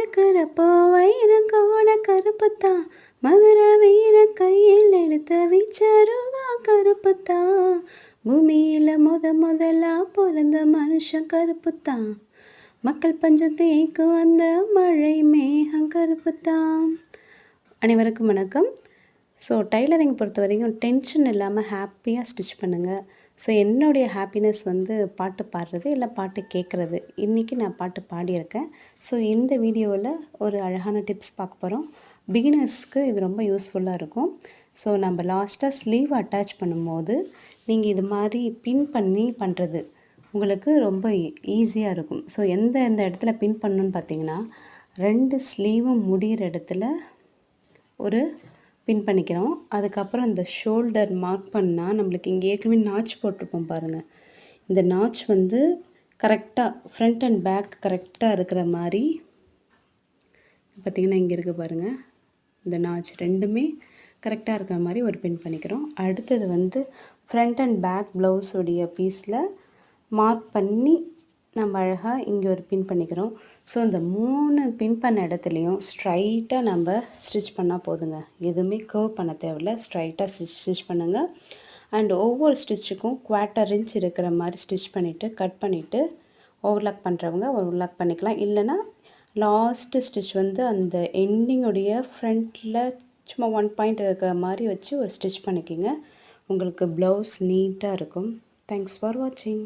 பார்க்கிறப்போ வைரங்கோட கருப்புத்தான், மதுரை வீர கையில் எடுத்த வீச்சருவா கருப்புத்தான், பூமியில் முதலா பிறந்த மனுஷன் கருப்புத்தான், மக்கள் பஞ்சம் தேய்க்கு வந்த மழை மேகம் கருப்புத்தான். அனைவருக்கும் வணக்கம். ஸோ டைலரிங் பொறுத்த வரைக்கும் டென்ஷன் இல்லாமல் ஹாப்பியாக ஸ்டிச் பண்ணுங்கள். ஸோ என்னுடைய ஹாப்பினஸ் பாட்டு பாடுறது இல்லை பாட்டு கேட்குறது. இன்றைக்கி நான் பாட்டு பாடியிருக்கேன். ஸோ இந்த வீடியோவில் ஒரு அழகான டிப்ஸ் பார்க்க போகிறோம். பிகினர்ஸ்க்கு இது ரொம்ப யூஸ்ஃபுல்லாக இருக்கும். ஸோ நம்ம லாஸ்ட்டாக ஸ்லீவ் அட்டாச் பண்ணும்போது நீங்கள் இது மாதிரி பின் பண்ணி பண்ணுறது உங்களுக்கு ரொம்ப ஈஸியாக இருக்கும். ஸோ எந்த இடத்துல பின் பண்ணணுன்னு பார்த்தீங்கன்னா, 2 ஸ்லீவும் முடிகிற இடத்துல ஒரு பின் பண்ணிக்கிறோம். அதுக்கப்புறம் இந்த ஷோல்டர் மார்க் பண்ணால் நம்மளுக்கு இங்கே ஏற்கனவே நாச் போட்டிருப்போம் பாருங்கள். இந்த நாச் கரெக்டாக ஃப்ரண்ட் அண்ட் பேக் கரெக்டாக இருக்கிற மாதிரி பார்த்திங்கன்னா இங்கே இருக்குது பாருங்கள். இந்த நாச் ரெண்டுமே கரெக்டாக இருக்கிற மாதிரி ஒரு பின் பண்ணிக்கிறோம். அடுத்தது ஃப்ரண்ட் அண்ட் பேக் ப்ளவுஸுடைய பீஸில் மார்க் பண்ணி நம்ம அழகாக இங்கே ஒரு பின் பண்ணிக்கிறோம். ஸோ இந்த 3 பின் பண்ண இடத்துலையும் ஸ்ட்ரைட்டாக நம்ம ஸ்டிச் பண்ணால் போதுங்க. எதுவுமே கர்வ் பண்ண தேவையில்ல. ஸ்ட்ரைட்டாக ஸ்டிச் பண்ணுங்கள். அண்ட் ஒவ்வொரு ஸ்டிச்சுக்கும் 1/4 இன்ச் இருக்கிற மாதிரி ஸ்டிச் பண்ணிவிட்டு கட் பண்ணிவிட்டு ஓவர்லாக் பண்ணுறவங்க ஓவர்லாக் பண்ணிக்கலாம். இல்லைனா லாஸ்ட்டு ஸ்டிச் அந்த எண்டிங்குடைய ஃப்ரண்ட்டில் சும்மா 1 பாயிண்ட் இருக்கிற மாதிரி வச்சு ஒரு ஸ்டிச் பண்ணிக்கிங்க. உங்களுக்கு ப்ளவுஸ் நீட்டாக இருக்கும். தேங்க்ஸ் ஃபார் வாட்சிங்.